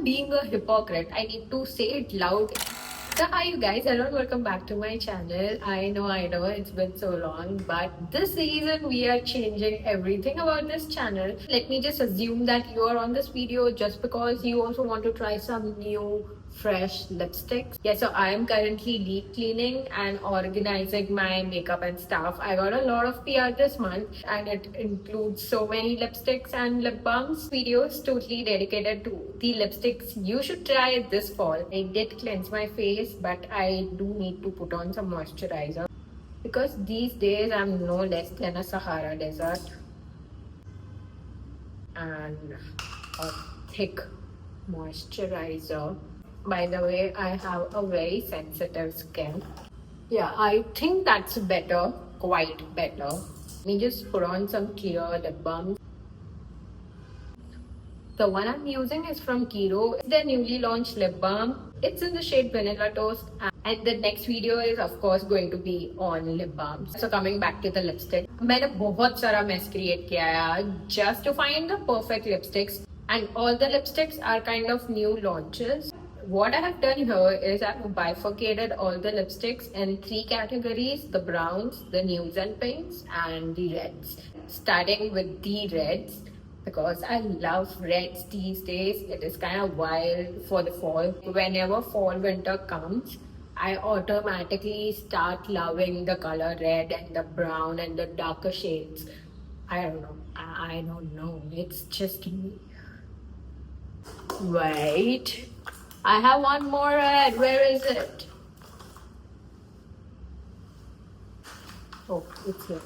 being a hypocrite. I need to say it loud. So hi you guys, hello and welcome back to my channel. I know it's been so long, but this season we are changing everything about this channel. Let me just assume that you are on this video just because you also want to try some new fresh lipsticks. Yeah, so I am currently deep cleaning and organizing my makeup and stuff. I got a lot of PR this month and it includes so many lipsticks and lip balms. Videos totally dedicated to the lipsticks you should try this fall. I did cleanse my face, but I do need to put on some moisturizer because these days I'm no less than a Sahara Desert and a thick moisturizer. By the way, I have a very sensitive skin. Yeah, I think that's better, quite better. Let me just put on some clear lip balm. The one I'm using is from Kiro. It's their newly launched lip balm. It's in the shade Vanilla Toast. And the next video is of course going to be on lip balms. So coming back to the lipstick. मैंने बहुत सारा mess create किया है यार just to find the perfect lipsticks. And all the lipsticks are kind of new launches. What I have done here is I've bifurcated all the lipsticks in 3 categories: the browns, the nudes and pinks, and the reds. Starting with the reds, because I love reds these days. It is kind of wild for the fall. Whenever fall winter comes, I automatically start loving the color red and the brown and the darker shades. I don't know. I don't know. It's just me. Wait. I have one more red. Where is it? Oh, it's here.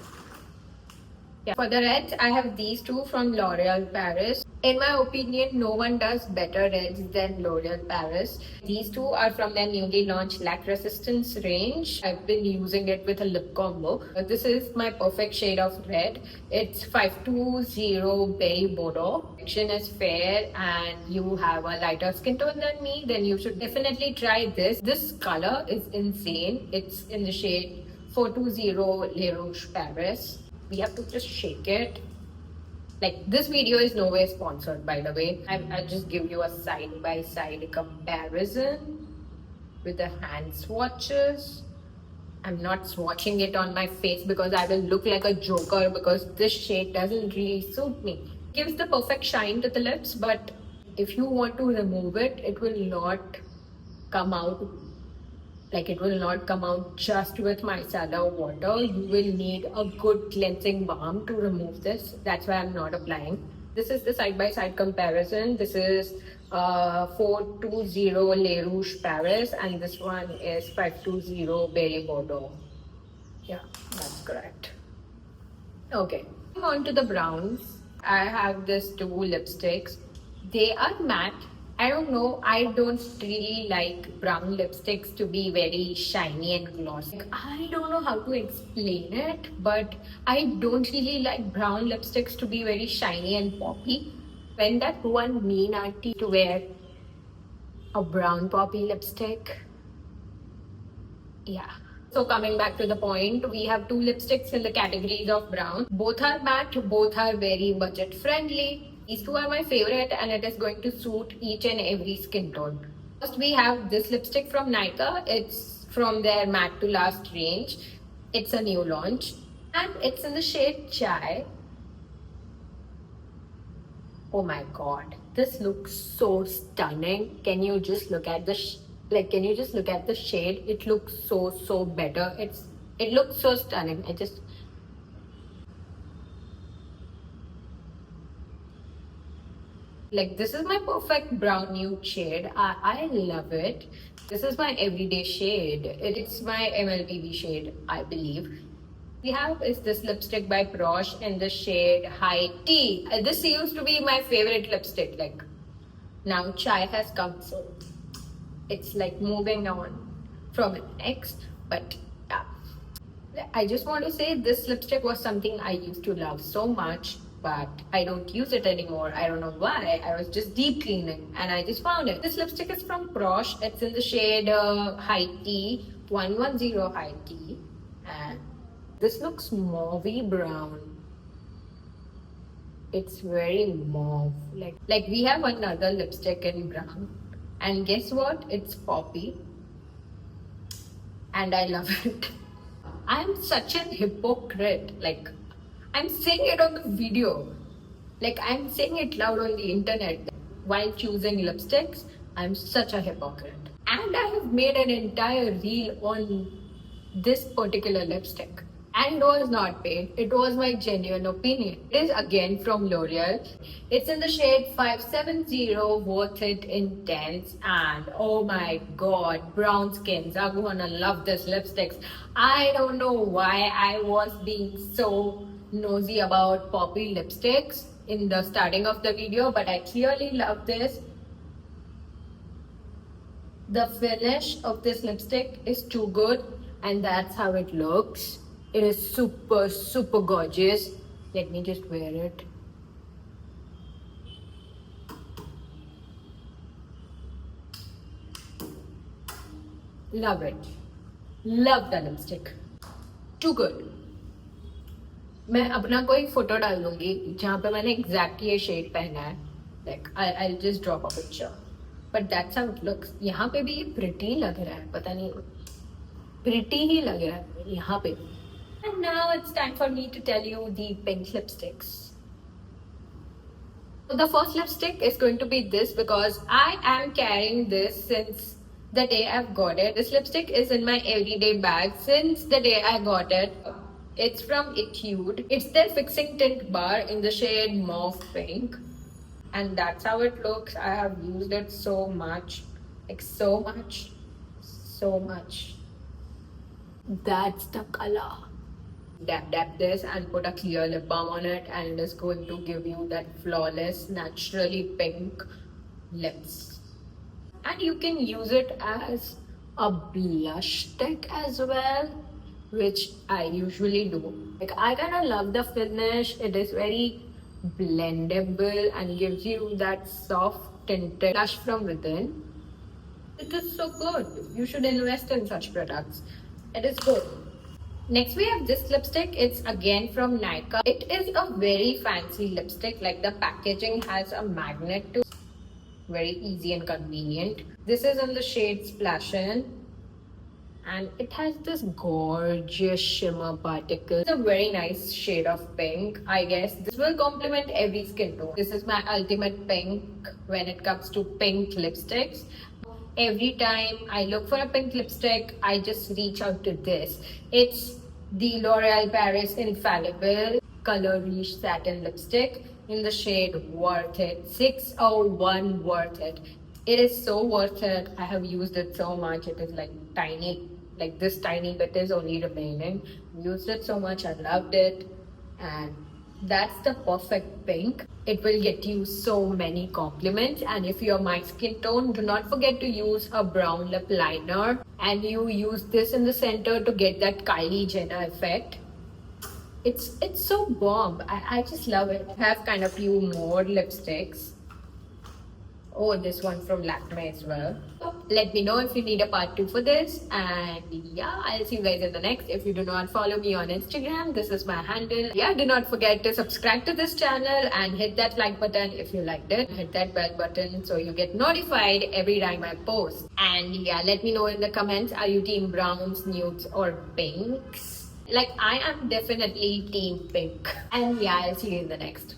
Yeah. For the reds, I have these two from L'Oreal Paris. In my opinion, no one does better reds than L'Oreal Paris. These two are from their newly launched Lac Resistance range. I've been using it with a lip combo. This is my perfect shade of red. It's 520 Berry Bordeaux. Complexion is fair and you have a lighter skin tone than me, then you should definitely try this. This color is insane. It's in the shade 420 Le Rouge Paris. We have to just shake it. Like, this video is nowhere sponsored, by the way. I'll just give you a side-by-side comparison with the hand swatches. I'm not swatching it on my face because I will look like a joker because this shade doesn't really suit me. Gives the perfect shine to the lips, but if you want to remove it, it will not come out. Like, it will not come out just with micellar water. You will need a good cleansing balm to remove this. That's why I'm not applying. This is the side-by-side comparison. This is 420 Le Rouge Paris and this one is 520 Berry Bordeaux. Yeah, that's correct. Okay, on to the browns. I have these two lipsticks. They are matte. I don't know, I don't really like brown lipsticks to be very shiny and glossy. I don't know how to explain it, but I don't really like brown lipsticks to be very shiny and poppy. When that one mean auntie to wear a brown poppy lipstick, yeah. So coming back to the point, we have two lipsticks in the categories of brown. Both are matte, both are very budget friendly. These two are my favorite and it is going to suit each and every skin tone. First we have this lipstick from Nykaa. It's from their Matte to Last range. It's a new launch and it's in the shade Chai. Oh my god, this looks so stunning. Can you just look at the can you just look at the shade? It looks so better. It looks so stunning. Like, this is my perfect brown nude shade. I love it. This is my everyday shade. It's my MLBB shade, I believe. We have is this lipstick by Prosh in the shade High Tea. This used to be my favorite lipstick. Like, now Chai has come, so it's like moving on from it next. But yeah, I just want to say this lipstick was something I used to love so much, but I don't use it anymore. I don't know why. I was just deep cleaning and I just found it. This lipstick is from Prosh. It's in the shade High Tea, 110 High Tea. And this looks mauvey brown. It's very mauve. Like we have another lipstick in brown. And guess what? It's poppy. And I love it. I'm such an hypocrite. Like, I'm saying it on the video. Like, I'm saying it loud on the internet. While choosing lipsticks, I'm such a hypocrite. And I have made an entire reel on this particular lipstick. And it was not paid. It was my genuine opinion. It is again from L'Oreal. It's in the shade 570, worth it intense. And oh my god, brown skins are gonna love this lipstick. I don't know why I was being so nosy about poppy lipsticks in the starting of the video, but I clearly love this. The finish of this lipstick is too good, and that's how it looks. It is super gorgeous. Let me just wear it. Love it. Love the lipstick. Too good. मैं अपना कोई photo डाल दूंगी जहाँ पे मैंने exact ये shade पहना है. Like I'll just drop a picture. But that's how it looks. यहाँ पे भी ये pretty लग रहा है. पता नहीं, pretty ही लग रहा है यहाँ पे. And now it's time for me to tell you the pink lipsticks. So the first lipstick is going to be this because I am carrying this since the day I've got it. This lipstick is in my everyday bag since the day I got it. It's from Etude. It's their fixing tint bar in the shade mauve pink. And that's how it looks. I have used it so much. Like so much. So much. That's the color. Dab this and put a clear lip balm on it, and it is going to give you that flawless, naturally pink lips. And you can use it as a blush stick as well, which I usually do. Like I kind of love the finish. It is very blendable and gives you that soft tinted blush from within. It is so good. You should invest in such products. It is good. Next we have this lipstick. It's again from Nykaa. It is a very fancy lipstick. Like the packaging has a magnet to it. Very easy and convenient. This is in the shade Splashin'. And it has this gorgeous shimmer particle. It's a very nice shade of pink. I guess this will complement every skin tone. This is my ultimate pink when it comes to pink lipsticks. Every time I look for a pink lipstick, I just reach out to this. It's the L'Oreal Paris Infallible Color Riche Satin Lipstick in the shade Worth It. 601 Worth It. It is so worth it. I have used it so much. It is like tiny, like this tiny bit is only remaining. Used it so much, I loved it. And that's the perfect pink. It will get you so many compliments. And if you're my skin tone, do not forget to use a brown lip liner. And you use this in the center to get that Kylie Jenner effect. It's so bomb. I just love it. I have kind of few more lipsticks. Oh, this one from Lakme as well. Let me know if you need a part 2 for this. And yeah, I'll see you guys in the next. If you do not follow me on Instagram, this is my handle. Yeah, do not forget to subscribe to this channel and hit that like button if you liked it. Hit that bell button so you get notified every time I post. And yeah, let me know in the comments, are you team browns, nudes or pinks? Like I am definitely team pink. And yeah, I'll see you in the next.